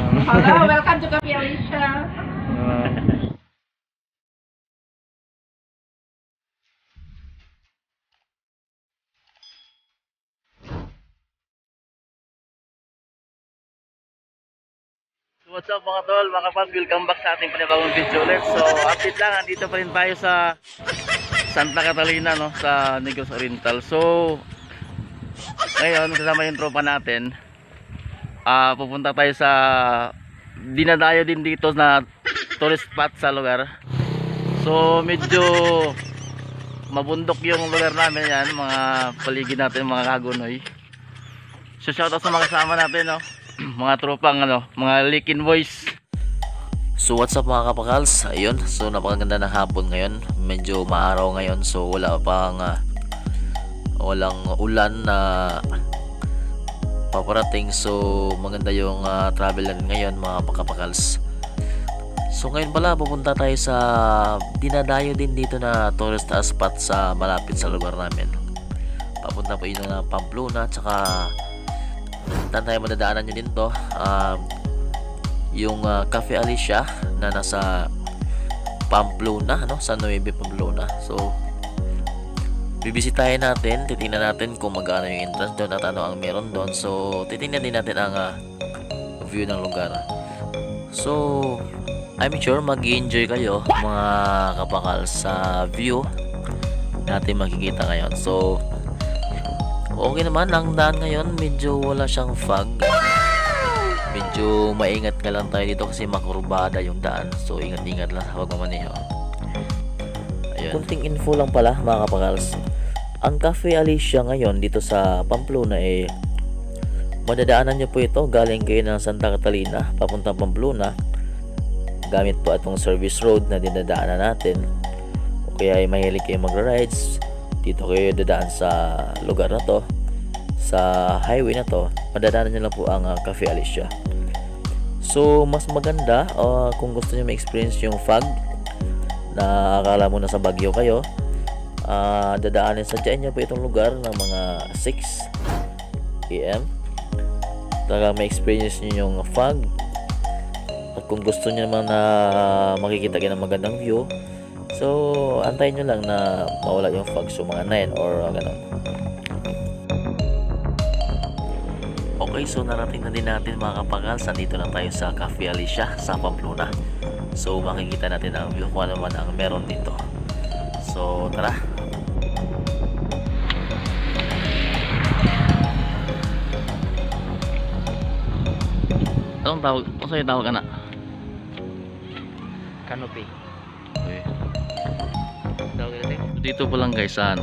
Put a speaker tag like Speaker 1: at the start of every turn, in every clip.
Speaker 1: Hello, welcome to Cafe Alicia.
Speaker 2: So what's up mga tol, mga kapag, welcome back sa ating panibagong video ulit. So update lang, andito pa rin tayo sa Santa Catalina, no, sa Negros Oriental. So ngayon, kasama yung tropa natin, pupunta tayo sa dinadayo din dito na tourist spot sa lugar. So medyo mabundok yung lugar namin yan, mga paligid natin, mga kagunoy. So shoutout sa mga kasama natin, no, mga tropang mga Likin Boys.
Speaker 3: So what's up mga kapakals, ayun, so napakaganda ng hapon ngayon, medyo maaraw ngayon, so wala pang walang ulan na paparating, so maganda yung travel natin ngayon mga kapakals. So ngayon pala pupunta tayo sa dinadayo din dito na tourist spot sa malapit sa lugar namin. Papunta po yun na Pamplona, tsaka saan tayo madadaanan nyo din to, yung Cafe Alicia na nasa Pamplona, sa Nueve Pamplona. So bibisitahin natin, titingnan natin kung magkano yung entrance doon at ano ang meron doon. So titingnan din natin ang view ng lugar. So I'm sure mag-enjoy kayo mga kapakal sa view natin makikita ngayon. So okay naman, ang daan ngayon medyo wala siyang fog. Medyo maingat ka lang tayo dito kasi makurbada yung daan. So ingat-ingat lang sa pagmamaneho. Ayun. Kunting info lang pala mga kapakals. Ang Cafe Alicia ngayon dito sa Pamplona madadaanan nyo po ito galing kayo ng Santa Catalina papuntang Pamplona. Gamit po itong service road na dinadaanan natin. O kaya ay mahilig kayo magra-rides, dito kayo dadaan sa lugar na to, sa highway na to, madadaanan nyo lang po ang Cafe Alicia. So mas maganda kung gusto niyo ma-experience yung fog na akala mo na sa Baguio kayo, dadaanin, sadyain niyo po itong lugar ng mga 6 AM. Talaga ma-experience niyo yung fog. At kung gusto niyo naman na makikita kayo ng magandang view, so antayin nyo lang na mawala yung fog, so mga 9 or gano'n. Okay, so narating na din natin mga kapakals, nandito na tayo sa Cafe Alicia sa Pamplona. So makikita natin ang view kung ano man ang meron dito. So tara.
Speaker 2: Anong tawag? Ano sa'yo tawag ka na?
Speaker 3: Canopy.
Speaker 2: Okay. Dito pa lang guys sa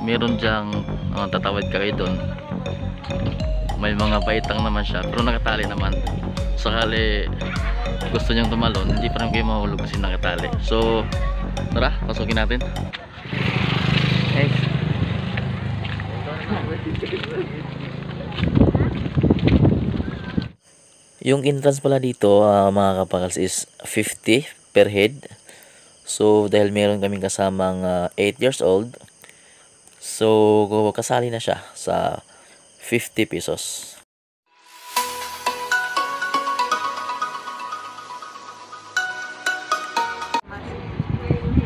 Speaker 2: meron diyang tatawid ka kayo doon. May mga baitang naman siya pero nakatali naman. Sakali gusto niyang tumalon, hindi pa rin kayo mahulog kasi nakatali. So tara, pasukin natin. Hey.
Speaker 3: Yung entrance pala dito mga kapakals is 50 per head. So dahil meron kaming kasamang 8 years old, so kasali na siya sa 50 pesos.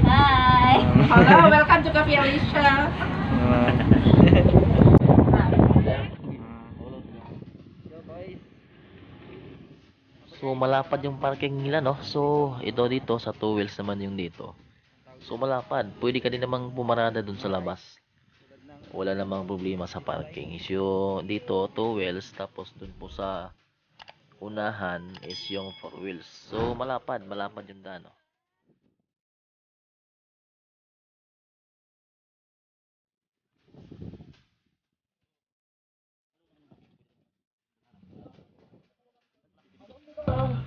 Speaker 1: Hi. Hello, welcome to Cafe Alicia.
Speaker 3: So malapad yung parking nila, no? So ito dito sa 2 wheels naman yung dito. So malapad, pwede ka din namang pumarada dun sa labas. Wala namang problema sa parking. So dito 2 wheels, tapos dun po sa unahan is yung 4 wheels. So malapad yung daan, no?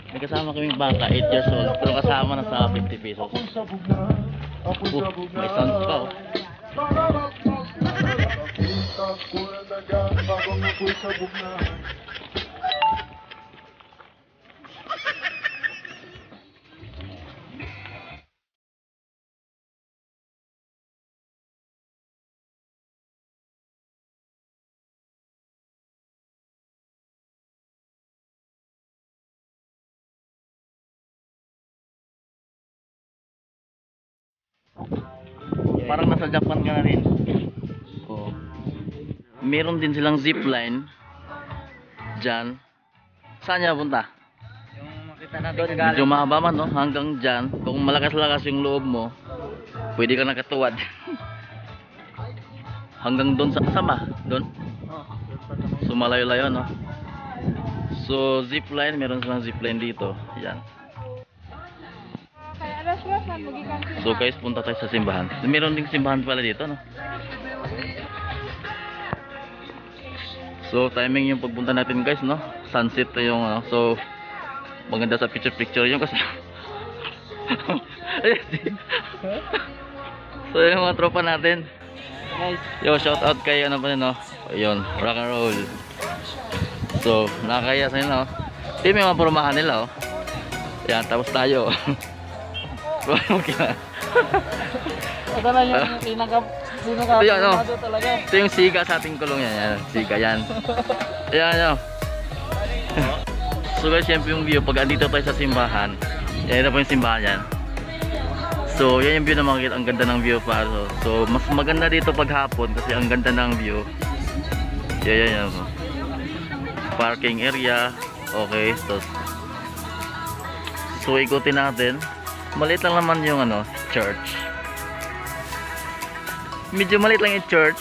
Speaker 2: May kasama kaming bata, 8 years old, pero kasama na sa 50 pesos. May sounds pa Parang nasa Japan ka na rin. Oh. Meron din silang zipline dyan. Saan niya punta?
Speaker 4: Yung makita natin
Speaker 2: Medyo mahaba man, no? Hanggang dyan. Kung malakas-lakas yung loob mo, pwede ka nakatuwad. Hanggang doon sa kasama. Doon. So malayo-layo, no? So zipline, meron silang zipline dito. Yan. So guys, punta tayo sa simbahan. Meron ding simbahan pala dito, no? So timing yung pagpunta natin guys, no? Sunset to yung ano. So maganda sa picture yung kasi. So yung mga tropa natin. Yo, shout out kay ano pa no? Ayun, rock and roll. So nakakaya sa inyo, no? Ito yung mga purumahan nila, oh. Yan, tapos tayo. Okay na.
Speaker 4: Ito na yung
Speaker 2: Ito yun, no? Ito yung siga sa ating kulong yan. Yan, siga yan. Ayan, no? So guys, syempre yung view. Pag andito tayo sa simbahan, yan ito po yung simbahan yan. So yan yung view na makikita. Ang ganda ng view pa. So mas maganda dito pag hapon kasi ang ganda ng view. Yan. Parking area. Okay. So ikutin natin. Maliit lang naman yung ano, church. Medyo maliit lang yung church.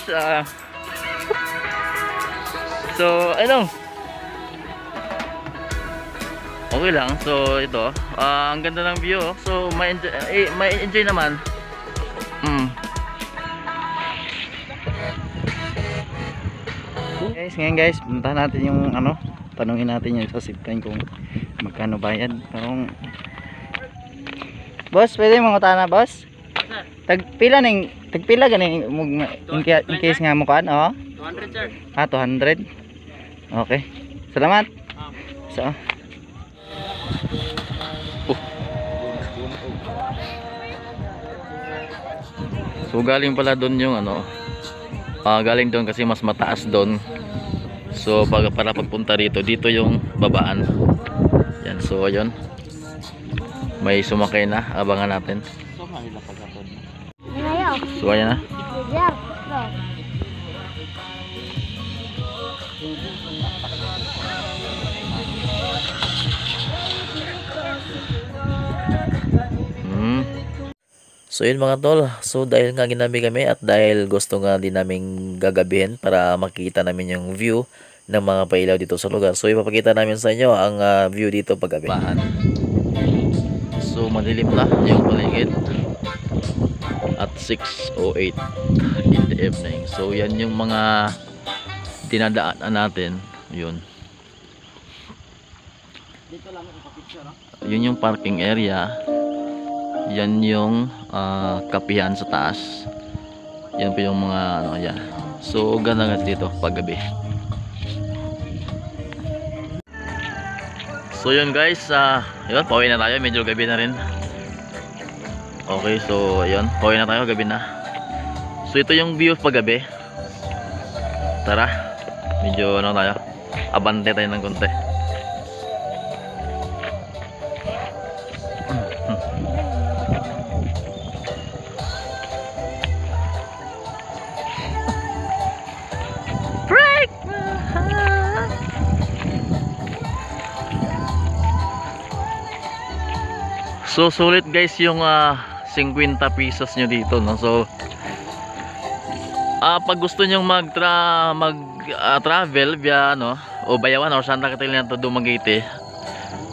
Speaker 2: So ano, okay lang. So ito, ang ganda ng view. So may enjoy naman.
Speaker 4: Guys, ngayon guys, punta natin yung ano, tanungin natin yung sa zipline kung magkano bayad. Parang boss, pwede mo ngutana boss? Tagpila ganing in case nga mo kan, oh?
Speaker 2: 200 sir.
Speaker 4: 200. Okay. Salamat. So,
Speaker 2: So galing pala doon yung ano, galing doon kasi mas mataas doon. So para pagpunta dito yung babaan. Yan, so ayun. May sumakay na, abangan natin. So ayan na.
Speaker 3: So yun mga tol, so dahil nga ginabi kami at dahil gusto nga din namin gagabihin para makita namin yung view ng mga pailaw dito sa lugar. So ipapakita namin sa inyo ang view dito paggabi.
Speaker 2: So madilim na yung paligid at 6:08 in the evening. So yan yung mga dinadaanan natin. Yun yung parking area. Yan yung kapihan sa taas. Yan po yung mga ano, yan. So ganda nga dito paggabi. So yun guys, yun, pauwi na tayo, medyo gabi na rin. Okay, so yun, pauwi na tayo, gabi na. So ito yung view paggabi. Tara, medyo ano tayo, abante tayo ng konti. So sulit guys yung 50 pesos nyo dito, no? So pag gusto nyo travel via ano, o Bayawan or Santa Catalina to Dumaguete,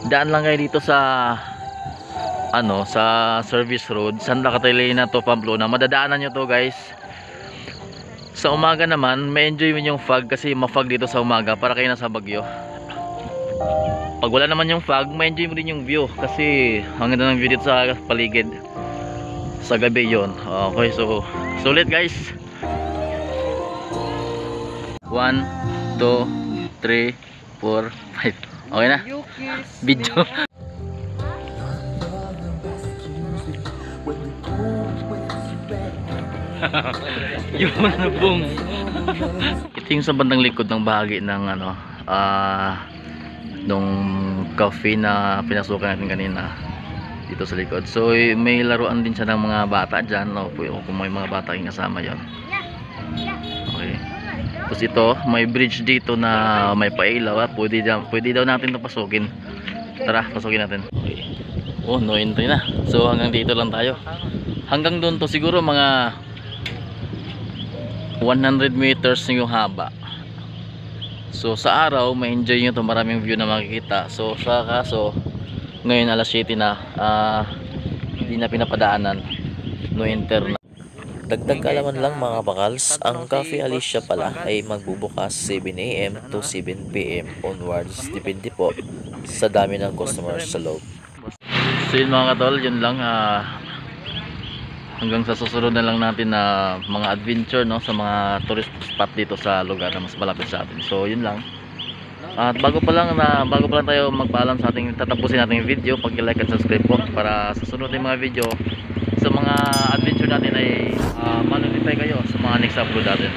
Speaker 2: daan lang kayo dito sa ano, sa service road Santa Catalina to Pamplona. Madadaanan nyo to guys. Sa umaga naman may enjoy mo yung fog kasi ma-fog dito sa umaga para kayo nasa Baguio. Pag wala naman yung fog, may enjoy mo din yung view kasi ang ganda ng view dito sa paligid sa gabi yon. Okay, so sulit guys. 1, 2, 3, 4, 5. Okay na video. Yun na, boom. Ito yung sa bandang likod ng bahagi ng ano, nung cafe na pinasukan natin kanina. dito sa likod. So may laruan din siya ng mga bata dyan, no? Kung may mga bata yung kasama yon. Okay. Tapos ito, may bridge dito na may pailaw. Pwede daw natin ito pasukin. Tara, pasukin natin. Okay. Oh, no entry na. So hanggang dito lang tayo. Hanggang doon to siguro mga 100 meters yung haba. So sa araw, may enjoy nyo to, maraming view na makikita. So sa kaso, ngayon alas 7 na, hindi na pinapadaanan. No enter na.
Speaker 3: Dagdag kaalaman lang mga bakals, ang Cafe Alicia pala ay magbubukas 7 AM to 7 PM onwards, depende po sa dami ng customers sa loob.
Speaker 2: So yun mga katol, yun lang. Hanggang sa susunod na lang natin na mga adventure, no, sa mga tourist spot dito sa lugar na mas malapit sa atin. So yun lang. At bago pa lang tayo magpaalam sa ating tatapusin natin yung video, pag-like at subscribe po para sa sunod ng mga video sa mga adventure natin ay ma-notify kayo sa mga next upload natin.